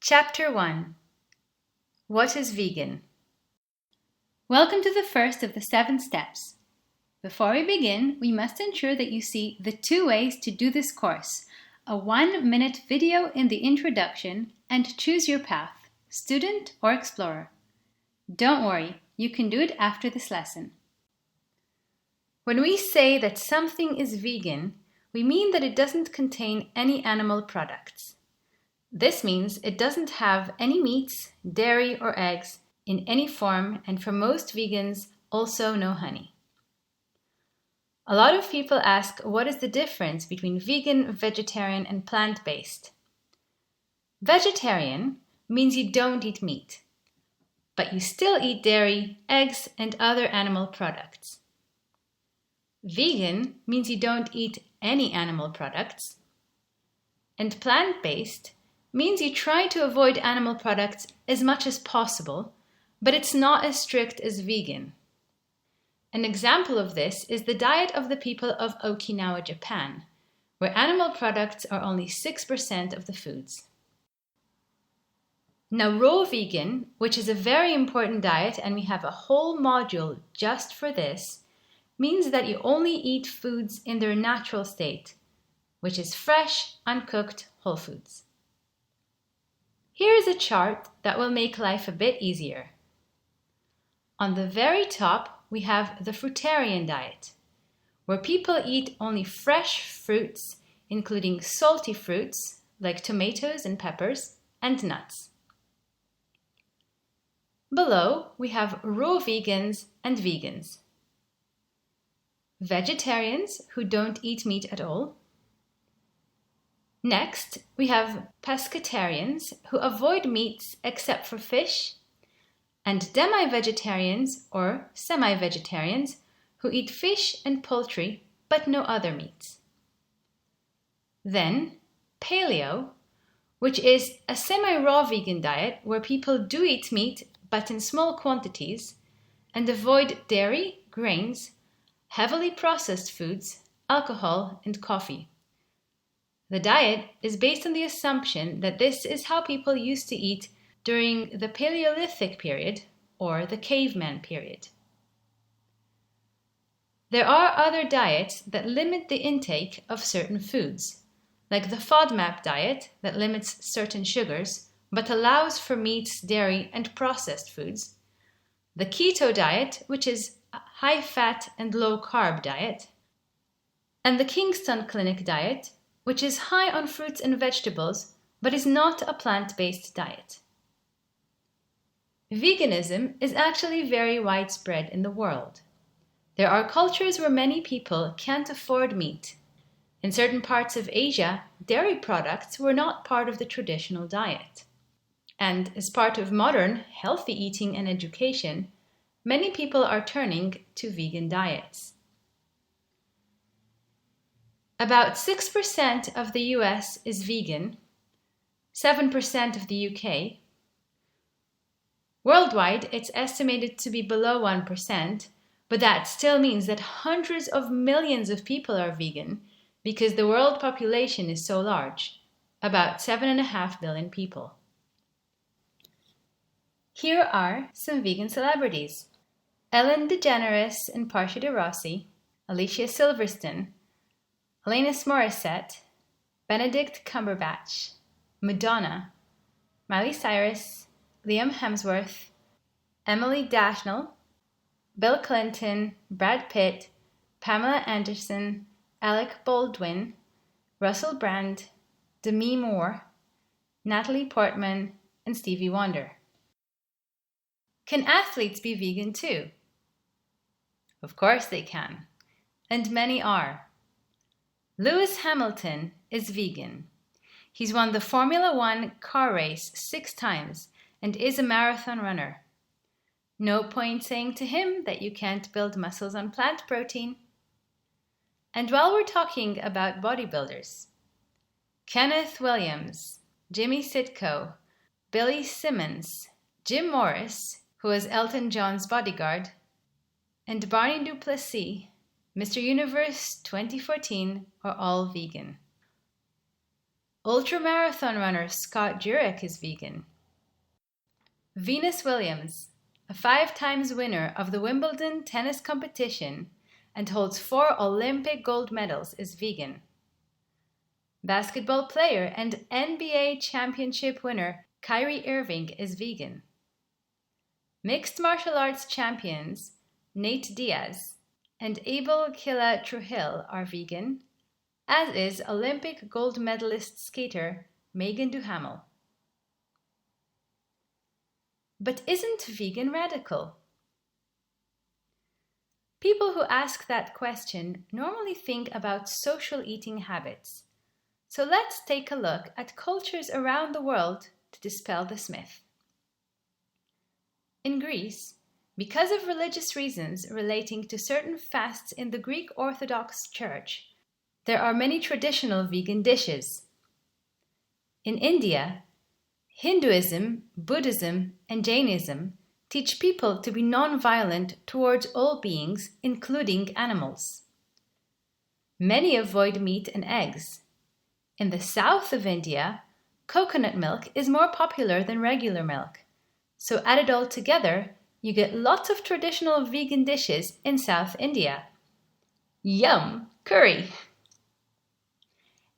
Chapter 1. What is vegan? Welcome to the first of the 7 steps. Before we begin, we must ensure that you see the 2 ways to do this course, a 1-minute video in the introduction, and choose your path, student or explorer. Don't worry, you can do it after this lesson. When we say that something is vegan, we mean that it doesn't contain any animal products. This means it doesn't have any meats, dairy, or eggs in any form, and for most vegans, also no honey. A lot of people ask what is the difference between vegan, vegetarian, and plant-based. Vegetarian means you don't eat meat, but you still eat dairy, eggs, and other animal products. Vegan means you don't eat any animal products, and plant-based means you try to avoid animal products as much as possible, but it's not as strict as vegan. An example of this is the diet of the people of Okinawa, Japan, where animal products are only 6% of the foods. Now, raw vegan, which is a very important diet, and we have a whole module just for this, means that you only eat foods in their natural state, which is fresh, uncooked, whole foods. Here is a chart that will make life a bit easier. On the very top, we have the fruitarian diet, where people eat only fresh fruits, including salty fruits like tomatoes and peppers, and nuts. Below, we have raw vegans and vegans. Vegetarians who don't eat meat at all. Next, we have pescatarians who avoid meats except for fish, and demi-vegetarians or semi-vegetarians who eat fish and poultry but no other meats. Then, paleo, which is a semi-raw vegan diet where people do eat meat but in small quantities and avoid dairy, grains, heavily processed foods, alcohol, and coffee. The diet is based on the assumption that this is how people used to eat during the Paleolithic period or the caveman period. There are other diets that limit the intake of certain foods, like the FODMAP diet that limits certain sugars but allows for meats, dairy, and processed foods, the keto diet, which is a high-fat and low-carb diet, and the Kingston Clinic diet, which is high on fruits and vegetables, but is not a plant-based diet. Veganism is actually very widespread in the world. There are cultures where many people can't afford meat. In certain parts of Asia, dairy products were not part of the traditional diet. And as part of modern, healthy eating and education, many people are turning to vegan diets. About 6% of the US is vegan, 7% of the UK. Worldwide, it's estimated to be below 1%, but that still means that hundreds of millions of people are vegan because the world population is so large, about 7.5 billion people. Here are some vegan celebrities: Ellen DeGeneres and Portia de Rossi, Alicia Silverstone, Alanis Morissette, Benedict Cumberbatch, Madonna, Miley Cyrus, Liam Hemsworth, Emily Dashnell, Bill Clinton, Brad Pitt, Pamela Anderson, Alec Baldwin, Russell Brand, Demi Moore, Natalie Portman, and Stevie Wonder. Can athletes be vegan too? Of course they can, and many are. Lewis Hamilton is vegan. He's won the Formula One car race 6 times and is a marathon runner. No point saying to him that you can't build muscles on plant protein. And while we're talking about bodybuilders, Kenneth Williams, Jimmy Sitko, Billy Simmons, Jim Morris, who was Elton John's bodyguard, and Barney Duplessis, Mr. Universe 2014, are all vegan. Ultramarathon runner Scott Jurek is vegan. Venus Williams, a 5-time winner of the Wimbledon tennis competition and holds 4 Olympic gold medals, is vegan. Basketball player and NBA championship winner Kyrie Irving is vegan. Mixed martial arts champions Nate Diaz and Abel Killa Trujillo are vegan, as is Olympic gold medalist skater Megan Duhamel. But isn't vegan radical? People who ask that question normally think about social eating habits. So let's take a look at cultures around the world to dispel this myth. In Greece, because of religious reasons relating to certain fasts in the Greek Orthodox Church, there are many traditional vegan dishes. In India, Hinduism, Buddhism, and Jainism teach people to be non-violent towards all beings, including animals. Many avoid meat and eggs. In the south of India, coconut milk is more popular than regular milk. So added all together, you get lots of traditional vegan dishes in South India. Yum! Curry!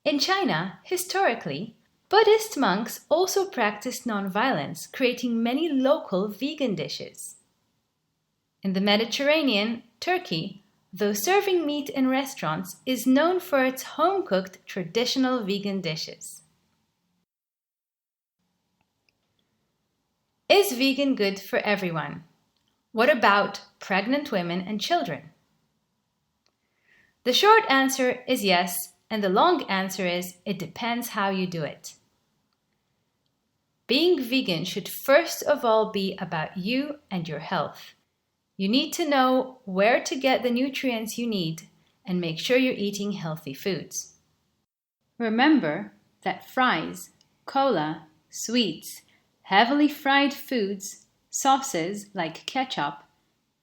In China, historically, Buddhist monks also practiced non-violence, creating many local vegan dishes. In the Mediterranean, Turkey, though serving meat in restaurants, is known for its home-cooked traditional vegan dishes. Is vegan good for everyone? What about pregnant women and children? The short answer is yes, and the long answer is it depends how you do it. Being vegan should first of all be about you and your health. You need to know where to get the nutrients you need and make sure you're eating healthy foods. Remember that fries, cola, sweets, heavily fried foods, sauces like ketchup,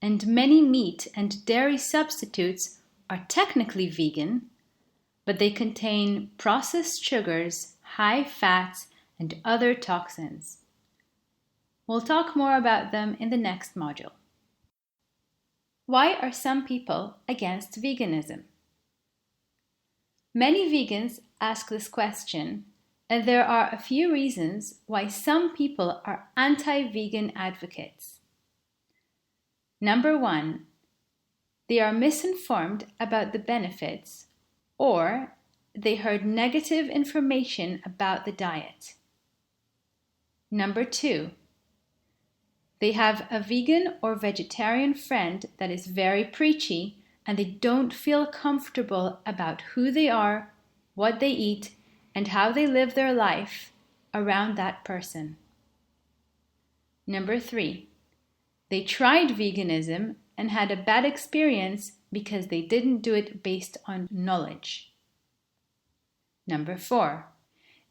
and many meat and dairy substitutes are technically vegan, but they contain processed sugars, high fats, and other toxins. We'll talk more about them in the next module. Why are some people against veganism? Many vegans ask this question, and there are a few reasons why some people are anti-vegan advocates. Number 1, they are misinformed about the benefits, or they heard negative information about the diet. Number 2, they have a vegan or vegetarian friend that is very preachy and they don't feel comfortable about who they are, what they eat, and how they live their life around that person. Number 3, they tried veganism and had a bad experience because they didn't do it based on knowledge. Number 4,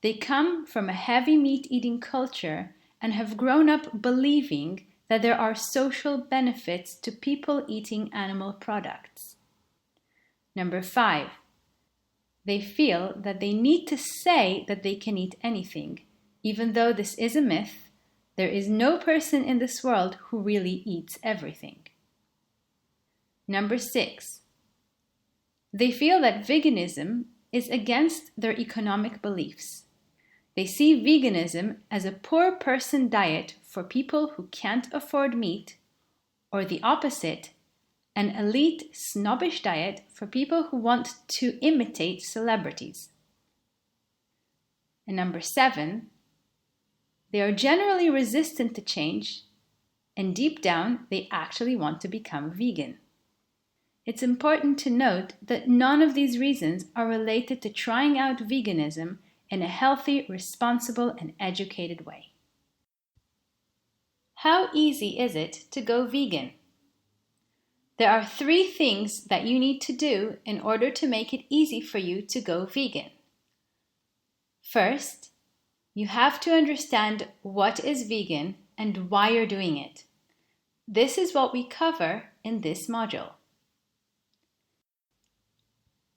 they come from a heavy meat eating culture and have grown up believing that there are social benefits to people eating animal products. Number 5, they feel that they need to say that they can eat anything, even though this is a myth. There is no person in this world who really eats everything. Number 6, they feel that veganism is against their economic beliefs. They see veganism as a poor person diet for people who can't afford meat, or the opposite, an elite snobbish diet for people who want to imitate celebrities. And number 7, they are generally resistant to change, and deep down they actually want to become vegan. It's important to note that none of these reasons are related to trying out veganism in a healthy, responsible, and educated way. How easy is it to go vegan? There are 3 things that you need to do in order to make it easy for you to go vegan. First, you have to understand what is vegan and why you're doing it. This is what we cover in this module.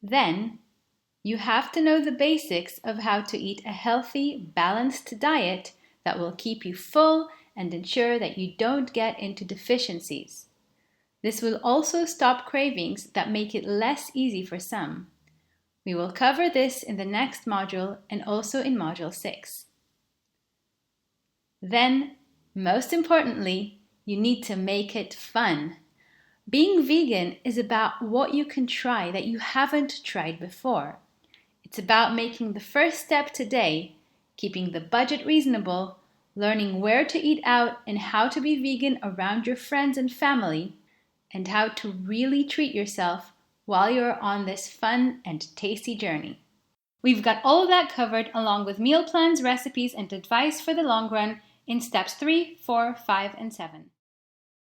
Then, You have to know the basics of how to eat a healthy, balanced diet that will keep you full and ensure that you don't get into deficiencies. This will also stop cravings that make it less easy for some. We will cover this in the next module and also in Module 6. Then, most importantly, you need to make it fun. Being vegan is about what you can try that you haven't tried before. It's about making the first step today, keeping the budget reasonable, learning where to eat out and how to be vegan around your friends and family, and how to really treat yourself while you're on this fun and tasty journey. We've got all of that covered along with meal plans, recipes, and advice for the long run in steps 3, 4, 5, and 7.